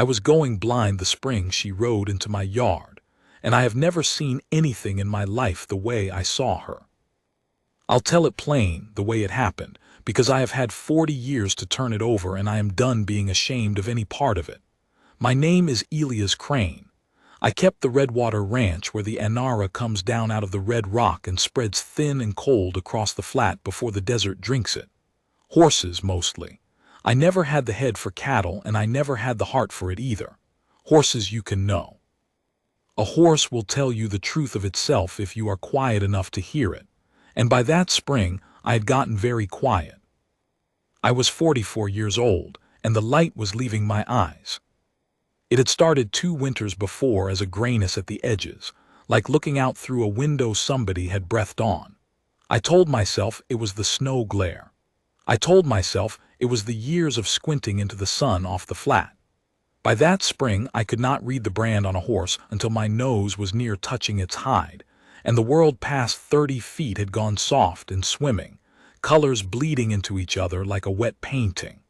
I was going blind the spring she rode into my yard, and I have never seen anything in my life the way I saw her. I'll tell it plain, the way it happened, because I have had 40 years to turn it over and I am done being ashamed of any part of it. My name is Elias Crane. I kept the Redwater Ranch where the Anara comes down out of the red rock and spreads thin and cold across the flat before the desert drinks it. Horses, mostly. I never had the head for cattle, and I never had the heart for it either. Horses you can know. A horse will tell you the truth of itself if you are quiet enough to hear it. And by that spring, I had gotten very quiet. I was 44 years old, and the light was leaving my eyes. It had started 2 winters before as a grayness at the edges, like looking out through a window somebody had breathed on. I told myself it was the snow glare. I told myself it was the years of squinting into the sun off the flat. By that spring, I could not read the brand on a horse until my nose was near touching its hide, and the world past 30 feet had gone soft and swimming, colors bleeding into each other like a wet painting.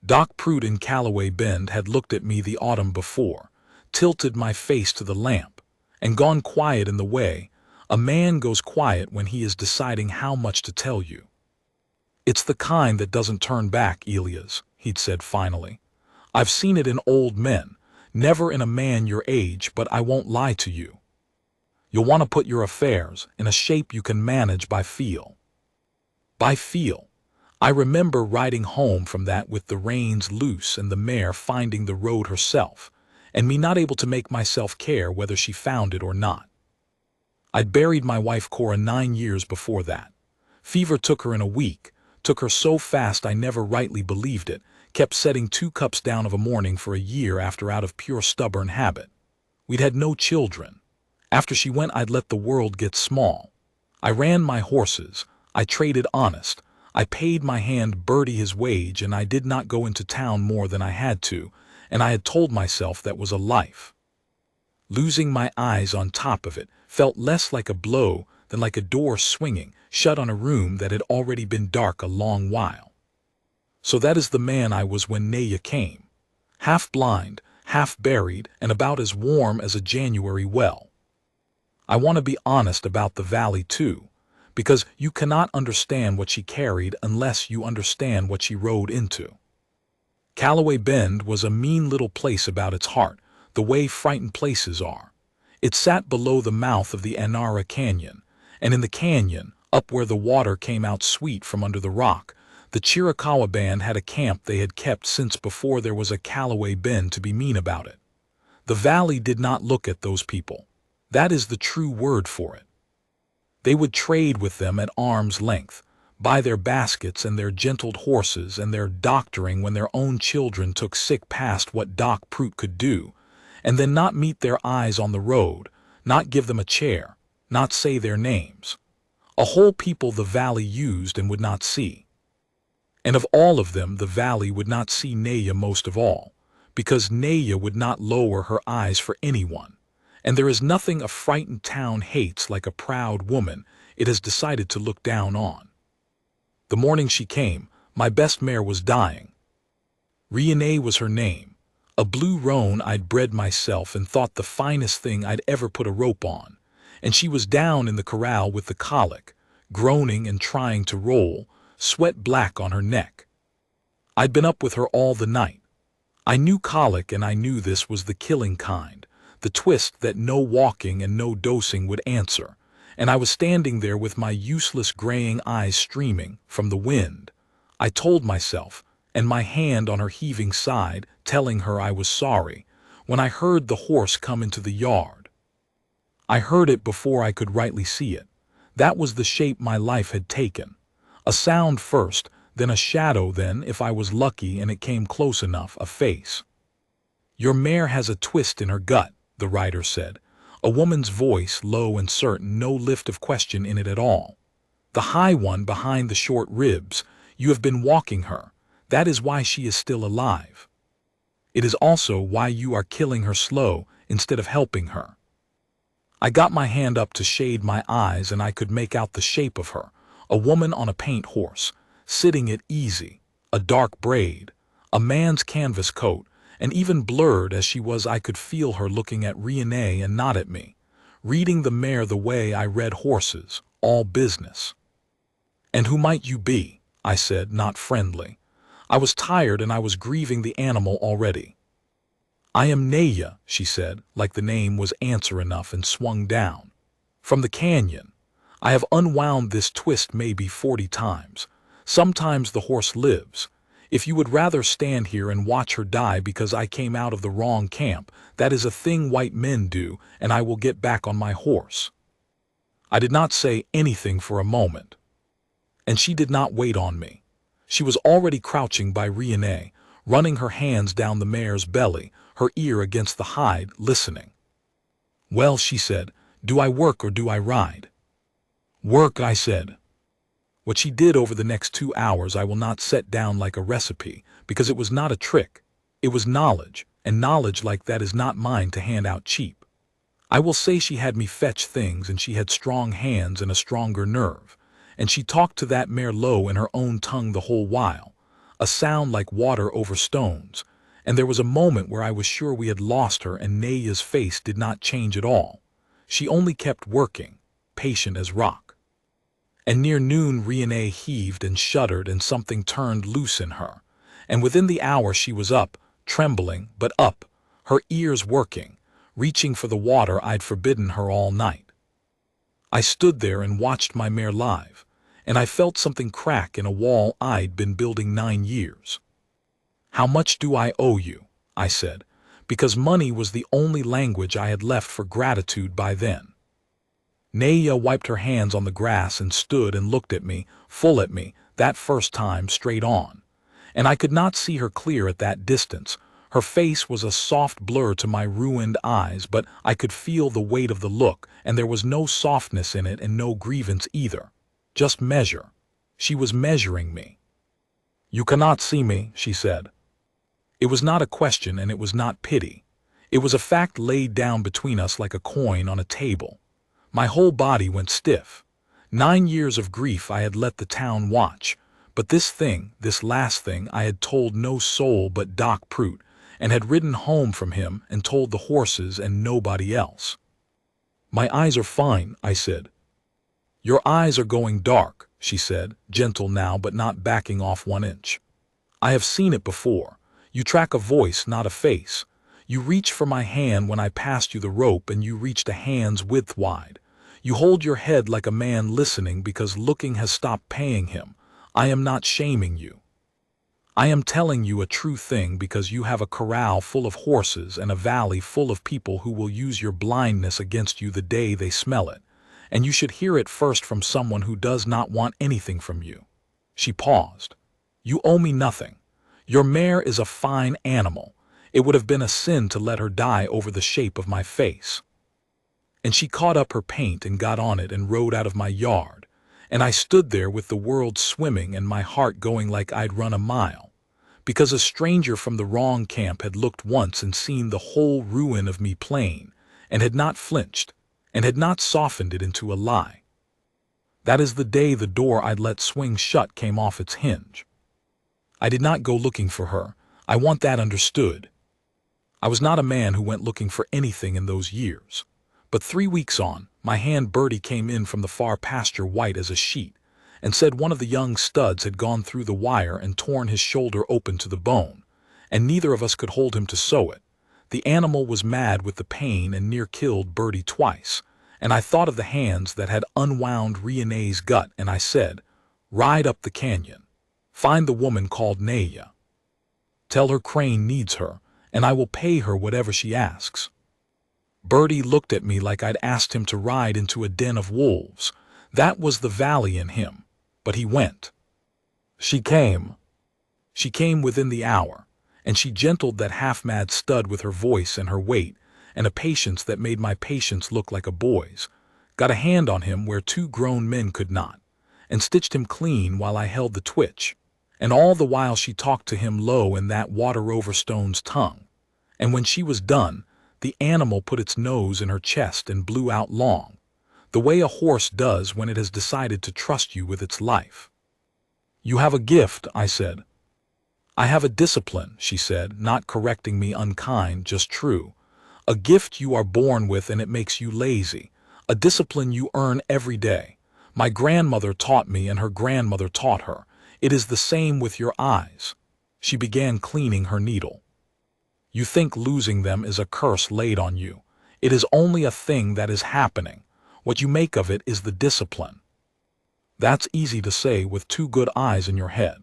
Doc Pruitt in Callaway Bend had looked at me the autumn before, tilted my face to the lamp, and gone quiet in the way a man goes quiet when he is deciding how much to tell you. "It's the kind that doesn't turn back, Elias," he'd said finally. "I've seen it in old men, never in a man your age, but I won't lie to you. You'll want to put your affairs in a shape you can manage by feel." By feel. I remember riding home from that with the reins loose and the mare finding the road herself, and me not able to make myself care whether she found it or not. I'd buried my wife Cora 9 years before that. Fever took her in a week, took her so fast I never rightly believed it, kept setting 2 cups down of a morning for a year after out of pure stubborn habit. We'd had no children. After she went I'd let the world get small. I ran my horses, I traded honest, I paid my hand Bertie his wage, and I did not go into town more than I had to, and I had told myself that was a life. Losing my eyes on top of it felt less like a blow than like a door swinging shut on a room that had already been dark a long while. So that is the man I was when Naya came. Half blind, half buried, and about as warm as a January well. I want to be honest about the valley too, because you cannot understand what she carried unless you understand what she rode into. Callaway Bend was a mean little place about its heart, the way frightened places are. It sat below the mouth of the Anara Canyon, and in the canyon, up where the water came out sweet from under the rock, the Chiricahua band had a camp they had kept since before there was a Callaway Bend to be mean about it. The valley did not look at those people. That is the true word for it. They would trade with them at arm's length, buy their baskets and their gentled horses and their doctoring when their own children took sick past what Doc Pruitt could do, and then not meet their eyes on the road, not give them a chair, not say their names. A whole people the valley used and would not see. And of all of them the valley would not see Naya most of all, because Naya would not lower her eyes for anyone. And there is nothing a frightened town hates like a proud woman it has decided to look down on. The morning she came, my best mare was dying. Riene was her name, a blue roan I'd bred myself and thought the finest thing I'd ever put a rope on, and she was down in the corral with the colic, groaning and trying to roll, sweat black on her neck. I'd been up with her all the night. I knew colic, and I knew this was the killing kind, the twist that no walking and no dosing would answer, and I was standing there with my useless graying eyes streaming from the wind. I told myself, and my hand on her heaving side, telling her I was sorry, when I heard the horse come into the yard. I heard it before I could rightly see it. That was the shape my life had taken. A sound first, then a shadow, then, if I was lucky and it came close enough, a face. "Your mare has a twist in her gut," the rider said, a woman's voice low and certain, no lift of question in it at all. "The high one behind the short ribs. You have been walking her. That is why she is still alive. It is also why you are killing her slow instead of helping her." I got my hand up to shade my eyes, and I could make out the shape of her, a woman on a paint horse, sitting it easy, a dark braid, a man's canvas coat, and even blurred as she was I could feel her looking at Riene and not at me, reading the mare the way I read horses, all business. "And who might you be?" I said, not friendly. I was tired and I was grieving the animal already. "I am Naya," she said, like the name was answer enough, and swung down. "From the canyon. I have unwound this twist maybe 40 times. Sometimes the horse lives. If you would rather stand here and watch her die because I came out of the wrong camp, that is a thing white men do, and I will get back on my horse." I did not say anything for a moment. And she did not wait on me. She was already crouching by Riene, running her hands down the mare's belly, her ear against the hide, listening. "Well," she said, "do I work or do I ride?" "Work," I said. What she did over the next 2 hours I will not set down like a recipe, because it was not a trick. It was knowledge, and knowledge like that is not mine to hand out cheap. I will say she had me fetch things, and she had strong hands and a stronger nerve, and she talked to that mare low in her own tongue the whole while, a sound like water over stones, and there was a moment where I was sure we had lost her, and Naya's face did not change at all. She only kept working, patient as rock. And near noon Riene heaved and shuddered, and something turned loose in her, and within the hour she was up, trembling, but up, her ears working, reaching for the water I'd forbidden her all night. I stood there and watched my mare live, and I felt something crack in a wall I'd been building 9 years. "How much do I owe you?" I said, because money was the only language I had left for gratitude by then. Naya wiped her hands on the grass and stood and looked at me, full at me, that first time straight on. And I could not see her clear at that distance. Her face was a soft blur to my ruined eyes, but I could feel the weight of the look, and there was no softness in it and no grievance either. Just measure. She was measuring me. "You cannot see me," she said. It was not a question, and it was not pity. It was a fact laid down between us like a coin on a table. My whole body went stiff. 9 years of grief I had let the town watch, but this thing, this last thing, I had told no soul but Doc Prout, and had ridden home from him and told the horses and nobody else. "My eyes are fine," I said. "Your eyes are going dark," she said, gentle now but not backing off 1 inch. "I have seen it before. You track a voice, not a face. You reach for my hand when I passed you the rope, and you reached a hand's width wide. You hold your head like a man listening because looking has stopped paying him. I am not shaming you. I am telling you a true thing because you have a corral full of horses and a valley full of people who will use your blindness against you the day they smell it. And you should hear it first from someone who does not want anything from you." She paused. "You owe me nothing. Your mare is a fine animal. It would have been a sin to let her die over the shape of my face." And she caught up her paint and got on it and rode out of my yard, and I stood there with the world swimming and my heart going like I'd run a mile, because a stranger from the wrong camp had looked once and seen the whole ruin of me plain, and had not flinched, and had not softened it into a lie. That is the day the door I'd let swing shut came off its hinge. I did not go looking for her. I want that understood. I was not a man who went looking for anything in those years. But 3 weeks on, my hand Bertie came in from the far pasture white as a sheet, and said one of the young studs had gone through the wire and torn his shoulder open to the bone, and neither of us could hold him to sew it. The animal was mad with the pain and near killed Bertie twice, and I thought of the hands that had unwound Riene's gut, and I said, "Ride up the canyon. Find the woman called Naya. Tell her Crane needs her, and I will pay her whatever she asks." Bertie looked at me like I'd asked him to ride into a den of wolves. That was the valley in him, but he went. She came. She came within the hour, and she gentled that half-mad stud with her voice and her weight, and a patience that made my patience look like a boy's, got a hand on him where 2 grown men could not, and stitched him clean while I held the twitch, and all the while she talked to him low in that water-over-stone's tongue, and when she was done, the animal put its nose in her chest and blew out long, the way a horse does when it has decided to trust you with its life. "You have a gift," I said. I have a discipline, she said, not correcting me unkind, just true. A gift you are born with and it makes you lazy. A discipline you earn every day. My grandmother taught me and her grandmother taught her. It is the same with your eyes. She began cleaning her needle. You think losing them is a curse laid on you. It is only a thing that is happening. What you make of it is the discipline. That's easy to say with two good eyes in your head.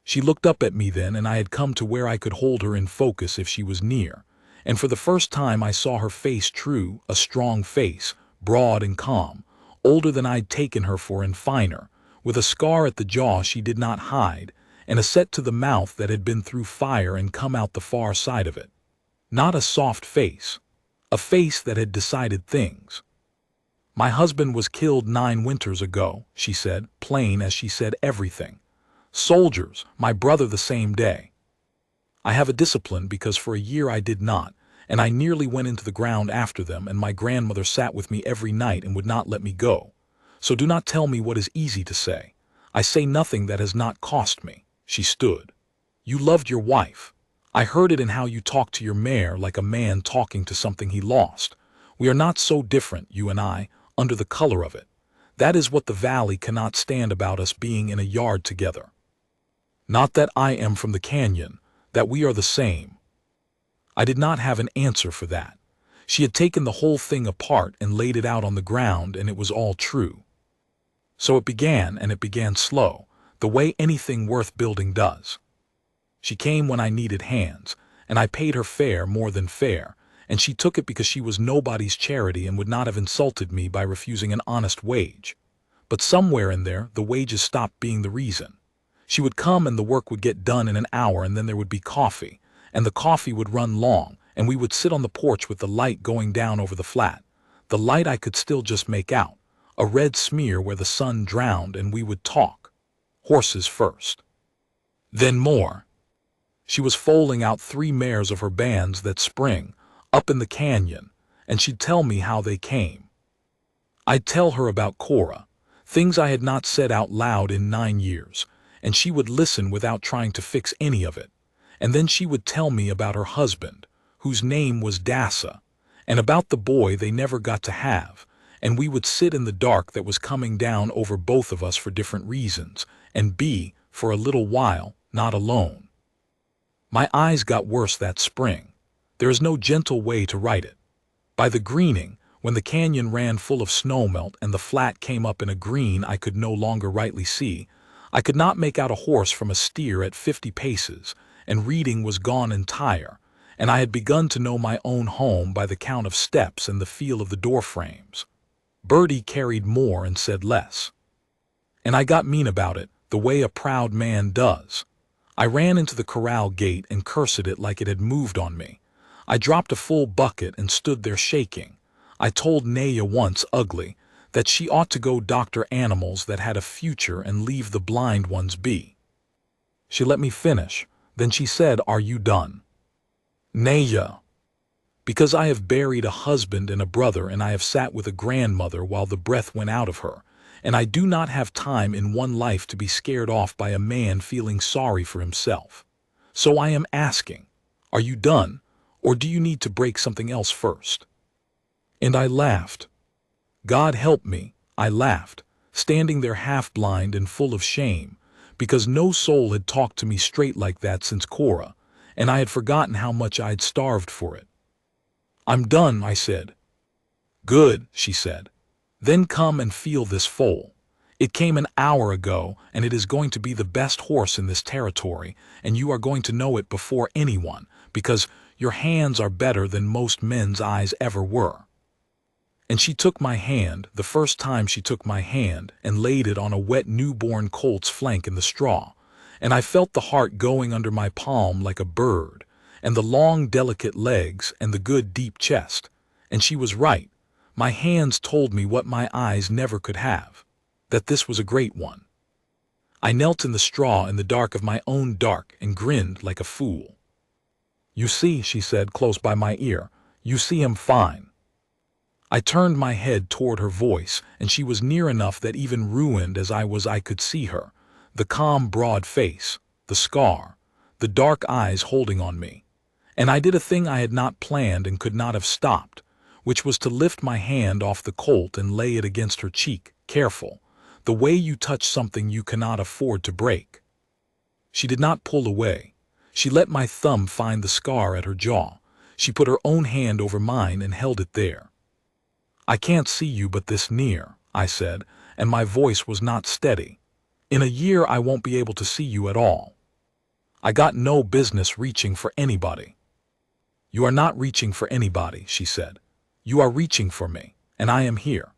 She looked up at me then, and I had come to where I could hold her in focus if she was near. And for the first time I saw her face true, a strong face, broad and calm, older than I'd taken her for and finer, with a scar at the jaw she did not hide, and a set to the mouth that had been through fire and come out the far side of it. Not a soft face, a face that had decided things. My husband was killed 9 winters ago, she said, plain as she said everything. Soldiers, my brother the same day. I have a discipline because for a year I did not, and I nearly went into the ground after them, and my grandmother sat with me every night and would not let me go. So do not tell me what is easy to say. I say nothing that has not cost me. She stood. You loved your wife. I heard it in how you talked to your mare like a man talking to something he lost. We are not so different, you and I, under the color of it. That is what the valley cannot stand about us being in a yard together. Not that I am from the canyon, that we are the same. I did not have an answer for that. She had taken the whole thing apart and laid it out on the ground, and it was all true. So it began, and it began slow, the way anything worth building does. She came when I needed hands, and I paid her fair, more than fair, and she took it because she was nobody's charity and would not have insulted me by refusing an honest wage. But somewhere in there, the wages stopped being the reason. She would come and the work would get done in an hour, and then there would be coffee, and the coffee would run long, and we would sit on the porch with the light going down over the flat. The light I could still just make out, a red smear where the sun drowned, and we would talk. Horses first. Then more. She was foaling out 3 mares of her bands that spring, up in the canyon, and she'd tell me how they came. I'd tell her about Cora, things I had not said out loud in 9 years, and she would listen without trying to fix any of it. And then she would tell me about her husband, whose name was Dassa, and about the boy they never got to have, and we would sit in the dark that was coming down over both of us for different reasons, and be, for a little while, not alone. My eyes got worse that spring. There is no gentle way to write it. By the greening, when the canyon ran full of snowmelt and the flat came up in a green I could no longer rightly see, I could not make out a horse from a steer at 50 paces, and reading was gone entire, and I had begun to know my own home by the count of steps and the feel of the door frames. Bertie carried more and said less. And I got mean about it, the way a proud man does. I ran into the corral gate and cursed it like it had moved on me. I dropped a full bucket and stood there shaking. I told Naya once, ugly, that she ought to go doctor animals that had a future and leave the blind ones be. She let me finish. Then she said, "Are you done?" Naya. Because I have buried a husband and a brother, and I have sat with a grandmother while the breath went out of her, and I do not have time in one life to be scared off by a man feeling sorry for himself. So I am asking, are you done, or do you need to break something else first? And I laughed. God help me, I laughed, standing there half-blind and full of shame, because no soul had talked to me straight like that since Cora, and I had forgotten how much I'd starved for it. I'm done, I said. Good, she said. Then come and feel this foal. It came an hour ago, and it is going to be the best horse in this territory, and you are going to know it before anyone, because your hands are better than most men's eyes ever were. And she took my hand, the first time she took my hand, and laid it on a wet newborn colt's flank in the straw, and I felt the heart going under my palm like a bird, and the long delicate legs and the good deep chest, and she was right. My hands told me what my eyes never could have, that this was a great one. I knelt in the straw in the dark of my own dark and grinned like a fool. You see, she said close by my ear, you see him fine. I turned my head toward her voice, and she was near enough that even ruined as I was I could see her, the calm broad face, the scar, the dark eyes holding on me. And I did a thing I had not planned and could not have stopped, which was to lift my hand off the colt and lay it against her cheek, careful, the way you touch something you cannot afford to break. She did not pull away. She let my thumb find the scar at her jaw. She put her own hand over mine and held it there. "I can't see you but this near," I said, and my voice was not steady. "In a year I won't be able to see you at all. I got no business reaching for anybody." "You are not reaching for anybody," she said. "You are reaching for me, and I am here."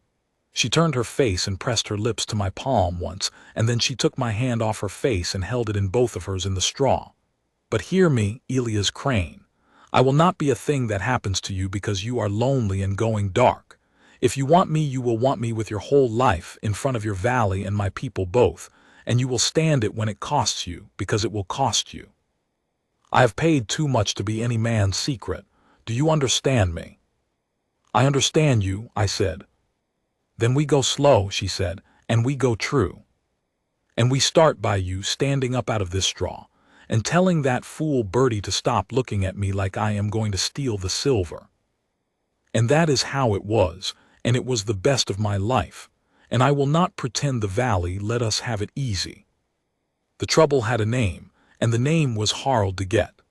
She turned her face and pressed her lips to my palm once, and then she took my hand off her face and held it in both of hers in the straw. "But hear me, Elias Crane. I will not be a thing that happens to you because you are lonely and going dark. If you want me, you will want me with your whole life, in front of your valley and my people both, and you will stand it when it costs you, because it will cost you. I have paid too much to be any man's secret. Do you understand me?" "I understand you," I said. "Then we go slow," she said, "and we go true. And we start by you standing up out of this straw, and telling that fool Bertie to stop looking at me like I am going to steal the silver." And that is how it was, and it was the best of my life, and I will not pretend the valley let us have it easy. The trouble had a name, and the name was Harl Deget.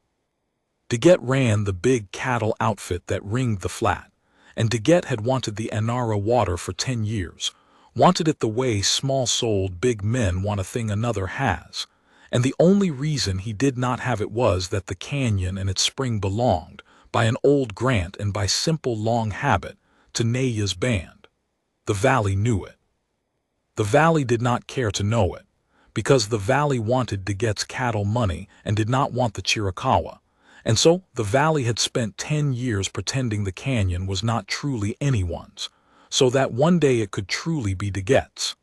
Deget ran the big cattle outfit that ringed the flat, and Deget had wanted the Anara water for 10 years, wanted it the way small-souled big men want a thing another has, and the only reason he did not have it was that the canyon and its spring belonged, by an old grant and by simple long habit, to Naya's band. The valley knew it. The valley did not care to know it, because the valley wanted Deget's cattle money and did not want the Chiricahua, and so the valley had spent 10 years pretending the canyon was not truly anyone's, so that one day it could truly be Deget's.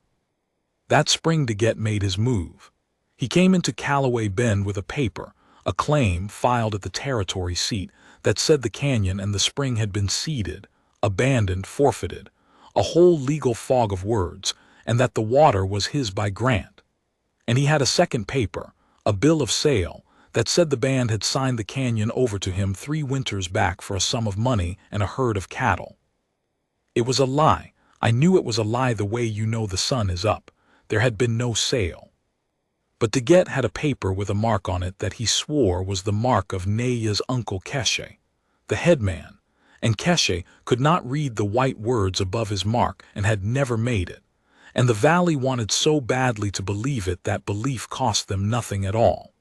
That spring Deget made his move. He came into Callaway Bend with a paper, a claim filed at the territory seat, that said the canyon and the spring had been ceded, abandoned, forfeited, a whole legal fog of words, and that the water was his by grant. And he had a second paper, a bill of sale, that said the band had signed the canyon over to him 3 winters back for a sum of money and a herd of cattle. It was a lie. I knew it was a lie the way you know the sun is up. There had been no sale. But Deget had a paper with a mark on it that he swore was the mark of Naya's uncle Keshe, the headman, and Keshe could not read the white words above his mark and had never made it, and the valley wanted so badly to believe it that belief cost them nothing at all.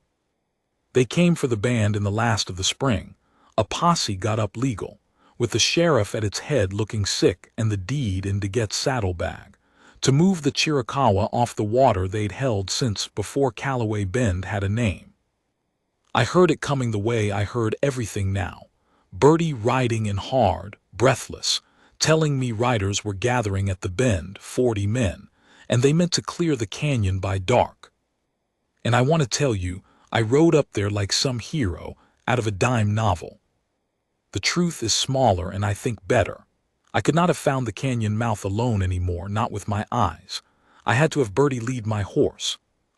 They came for the band in the last of the spring. A posse got up legal, with the sheriff at its head looking sick and the deed in Deget's saddlebag, to move the Chiricahua off the water they'd held since before Callaway Bend had a name. I heard it coming the way I heard everything now. Bertie riding in hard, breathless, telling me riders were gathering at the bend, 40 men, and they meant to clear the canyon by dark. And I want to tell you, I rode up there like some hero out of a dime novel. The truth is smaller and I think better. I could not have found the canyon mouth alone anymore, not with my eyes. I had to have Bertie lead my horse.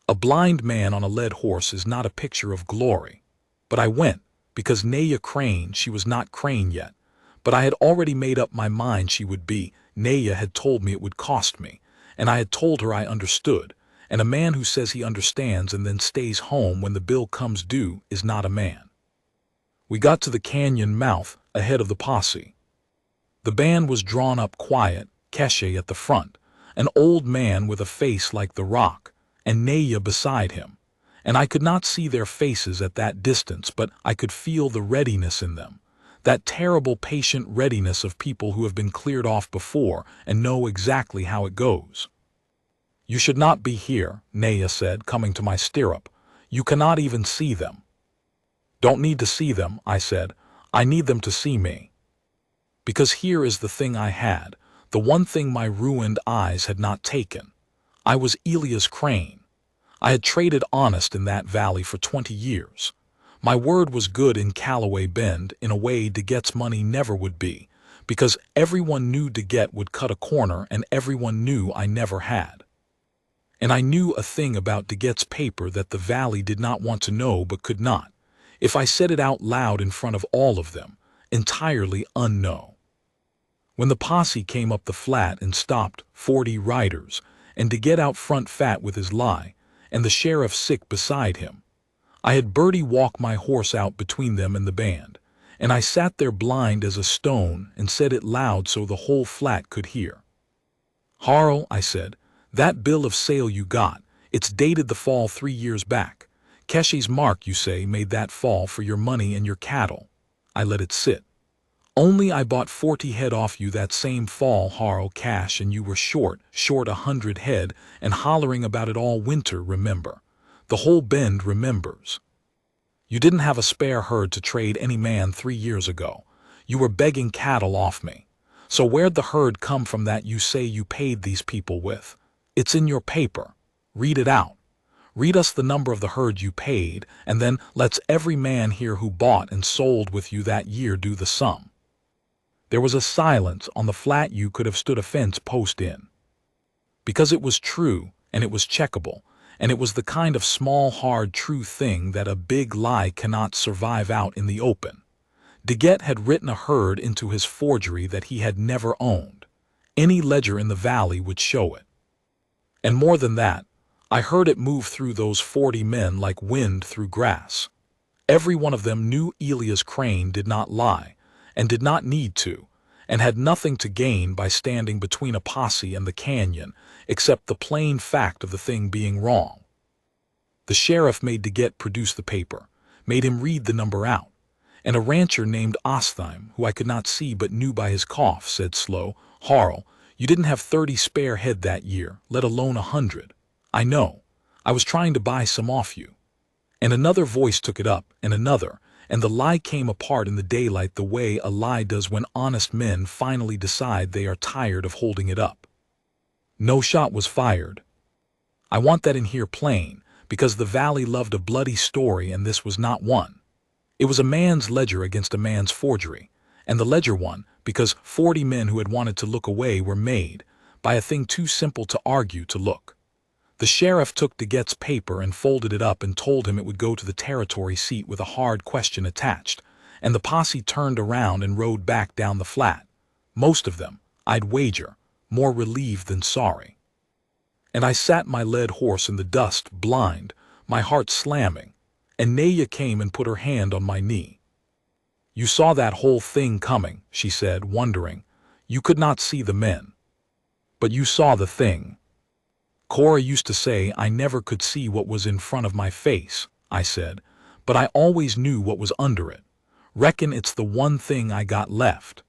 A blind man on a led horse is not a picture of glory. But I went, because Naya Crane, she was not Crane yet, but I had already made up my mind she would be. Naya had told me it would cost me, and I had told her I understood, and a man who says he understands and then stays home when the bill comes due is not a man. We got to the canyon mouth, ahead of the posse. The band was drawn up quiet, Keshe at the front, an old man with a face like the rock, and Naya beside him, and I could not see their faces at that distance, but I could feel the readiness in them, that terrible patient readiness of people who have been cleared off before and know exactly how it goes. "You should not be here," Naya said, coming to my stirrup. "You cannot even see them." "Don't need to see them," I said. "I need them to see me." Because here is the thing I had, the one thing my ruined eyes had not taken. I was Elias Crane. I had traded honest in that valley for 20 years. My word was good in Callaway Bend in a way Deget's money never would be, because everyone knew Deget would cut a corner and everyone knew I never had. And I knew a thing about Daguette's paper that the valley did not want to know but could not, if I said it out loud in front of all of them, entirely unknown. When the posse came up the flat and stopped, 40 riders, and Daguette out front fat with his lie, and the sheriff sick beside him, I had Bertie walk my horse out between them and the band, and I sat there blind as a stone and said it loud so the whole flat could hear. "Harl," I said, "that bill of sale you got, it's dated the fall 3 years back. Keshe's mark, you say, made that fall for your money and your cattle." I let it sit. "Only I bought 40 head off you that same fall, Harl, cash, and you were short 100 head, and hollering about it all winter, remember. The whole bend remembers. You didn't have a spare herd to trade any man 3 years ago. You were begging cattle off me. So where'd the herd come from that you say you paid these people with? It's in your paper. Read it out. Read us the number of the herd you paid, and then let's every man here who bought and sold with you that year do the sum." There was a silence on the flat you could have stood a fence post in. Because it was true, and it was checkable, and it was the kind of small, hard, true thing that a big lie cannot survive out in the open. Daguette had written a herd into his forgery that he had never owned. Any ledger in the valley would show it. And more than that, I heard it move through those 40 men like wind through grass. Every one of them knew Elias Crane did not lie, and did not need to, and had nothing to gain by standing between a posse and the canyon, except the plain fact of the thing being wrong. The sheriff made Daguette produce the paper, made him read the number out, and a rancher named Ostheim, who I could not see but knew by his cough, said slow, "Harl, you didn't have 30 spare head that year, let alone 100. I know. I was trying to buy some off you." And another voice took it up, and another, and the lie came apart in the daylight the way a lie does when honest men finally decide they are tired of holding it up. No shot was fired. I want that in here plain, because the valley loved a bloody story and this was not one. It was a man's ledger against a man's forgery, and the ledger won because 40 men who had wanted to look away were made, by a thing too simple to argue, to look. The sheriff took Daguette's paper and folded it up and told him it would go to the territory seat with a hard question attached, and the posse turned around and rode back down the flat. Most of them, I'd wager, more relieved than sorry. And I sat my led horse in the dust, blind, my heart slamming, and Naya came and put her hand on my knee. "You saw that whole thing coming," she said, wondering. "You could not see the men. But you saw the thing." "Cora used to say I never could see what was in front of my face," I said, "but I always knew what was under it. Reckon it's the one thing I got left."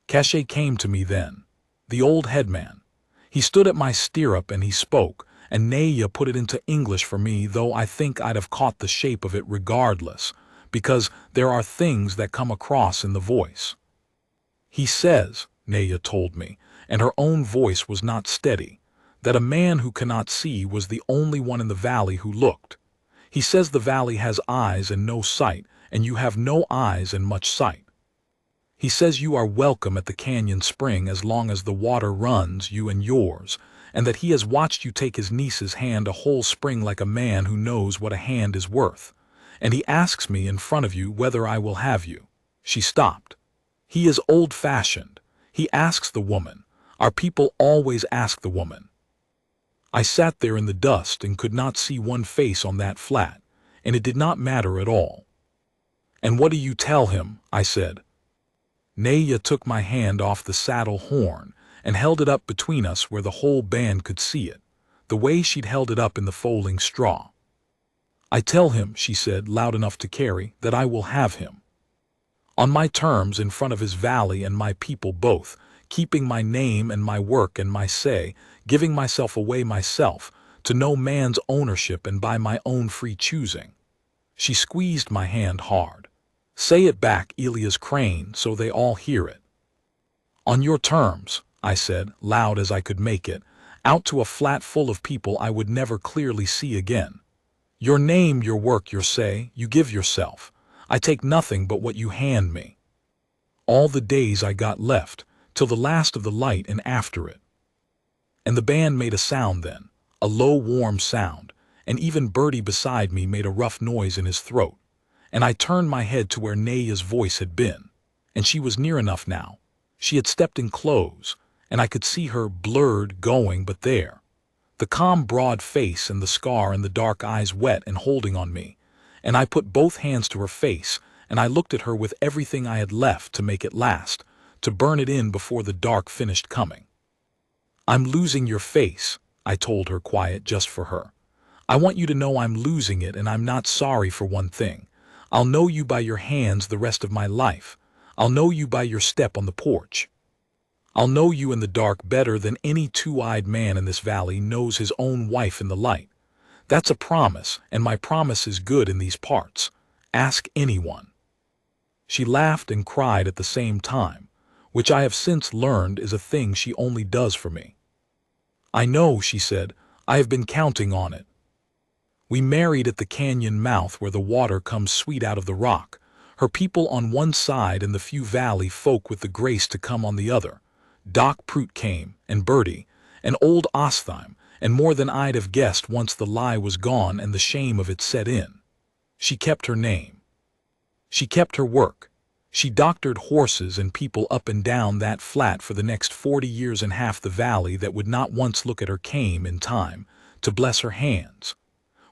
Keshe came to me then, the old headman. He stood at my stirrup and he spoke, and Naya put it into English for me, though I think I'd have caught the shape of it regardless, because there are things that come across in the voice. "He says," Naya told me, and her own voice was not steady, "that a man who cannot see was the only one in the valley who looked. He says the valley has eyes and no sight, and you have no eyes and much sight. He says you are welcome at the canyon spring as long as the water runs, you and yours, and that he has watched you take his niece's hand a whole spring like a man who knows what a hand is worth. And he asks me in front of you whether I will have you." She stopped. "He is old-fashioned. He asks the woman. Our people always ask the woman." I sat there in the dust and could not see one face on that flat, and it did not matter at all. "And what do you tell him?" I said. Naya took my hand off the saddle horn and held it up between us where the whole band could see it, the way she'd held it up in the folding straw. "I tell him," she said, loud enough to carry, "that I will have him. On my terms in front of his valley and my people both, keeping my name and my work and my say, giving myself away myself, to no man's ownership and by my own free choosing." She squeezed my hand hard. "Say it back, Elias Crane, so they all hear it." "On your terms," I said, loud as I could make it, out to a flat full of people I would never clearly see again. "Your name, your work, your say, you give yourself. I take nothing but what you hand me. All the days I got left, till the last of the light and after it." And the band made a sound then, a low warm sound, and even Bertie beside me made a rough noise in his throat, and I turned my head to where Naya's voice had been, and she was near enough now. She had stepped in close, and I could see her blurred going but there. The calm broad face and the scar and the dark eyes wet and holding on me, and I put both hands to her face, and I looked at her with everything I had left to make it last, to burn it in before the dark finished coming. "I'm losing your face," I told her quiet just for her. "I want you to know I'm losing it, and I'm not sorry for one thing. I'll know you by your hands the rest of my life. I'll know you by your step on the porch. I'll know you in the dark better than any two-eyed man in this valley knows his own wife in the light. That's a promise, and my promise is good in these parts. Ask anyone." She laughed and cried at the same time, which I have since learned is a thing she only does for me. "I know," she said. "I have been counting on it." We married at the canyon mouth where the water comes sweet out of the rock, her people on one side and the few valley folk with the grace to come on the other. Doc Prout came, and Bertie, and old Ostheim, and more than I'd have guessed once the lie was gone and the shame of it set in. She kept her name. She kept her work. She doctored horses and people up and down that flat for the next 40 years, and half the valley that would not once look at her came, in time, to bless her hands.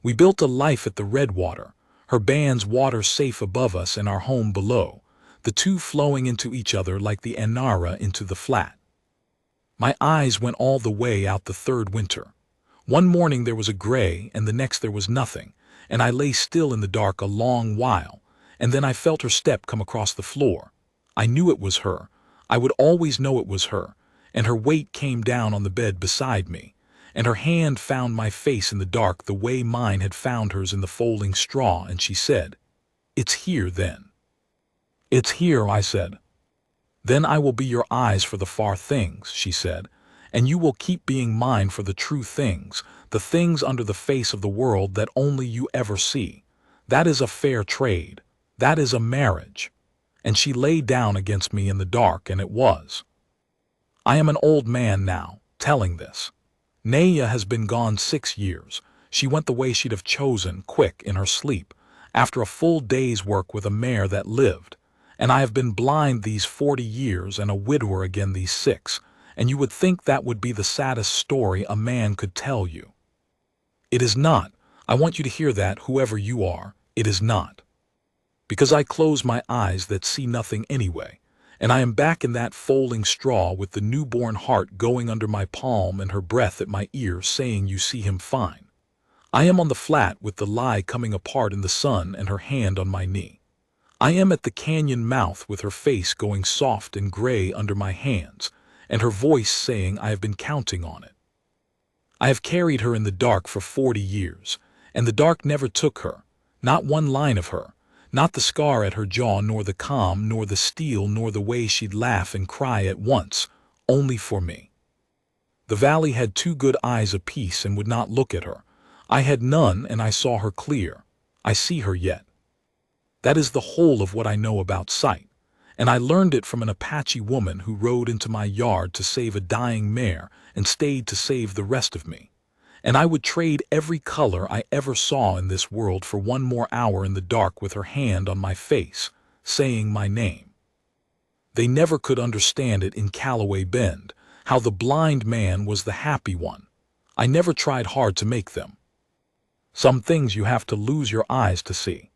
We built a life at the Redwater, her band's water safe above us and our home below, the two flowing into each other like the Anara into the flat. My eyes went all the way out the third winter. One morning there was a gray, and the next there was nothing, and I lay still in the dark a long while, and then I felt her step come across the floor. I knew it was her. I would always know it was her, and her weight came down on the bed beside me, and her hand found my face in the dark the way mine had found hers in the folding straw, and she said, "It's here, then." "It's here," I said. "Then I will be your eyes for the far things," she said, "and you will keep being mine for the true things, the things under the face of the world that only you ever see. That is a fair trade. That is a marriage." And she lay down against me in the dark, and it was. I am an old man now, telling this. Naya has been gone 6 years. She went the way she'd have chosen, quick, in her sleep, after a full day's work with a mare that lived. And I have been blind these 40 years and a widower again these 6, and you would think that would be the saddest story a man could tell you. It is not. I want you to hear that, whoever you are, it is not. Because I close my eyes that see nothing anyway, and I am back in that folding straw with the newborn heart going under my palm and her breath at my ear saying you see him fine. I am on the flat with the lie coming apart in the sun and her hand on my knee. I am at the canyon mouth with her face going soft and gray under my hands, and her voice saying I have been counting on it. I have carried her in the dark for 40 years, and the dark never took her, not one line of her, not the scar at her jaw, nor the calm, nor the steel, nor the way she'd laugh and cry at once, only for me. The valley had 2 good eyes apiece and would not look at her. I had none, and I saw her clear. I see her yet. That is the whole of what I know about sight, and I learned it from an Apache woman who rode into my yard to save a dying mare and stayed to save the rest of me. And I would trade every color I ever saw in this world for one more hour in the dark with her hand on my face, saying my name. They never could understand it in Callaway Bend, how the blind man was the happy one. I never tried hard to make them. Some things you have to lose your eyes to see.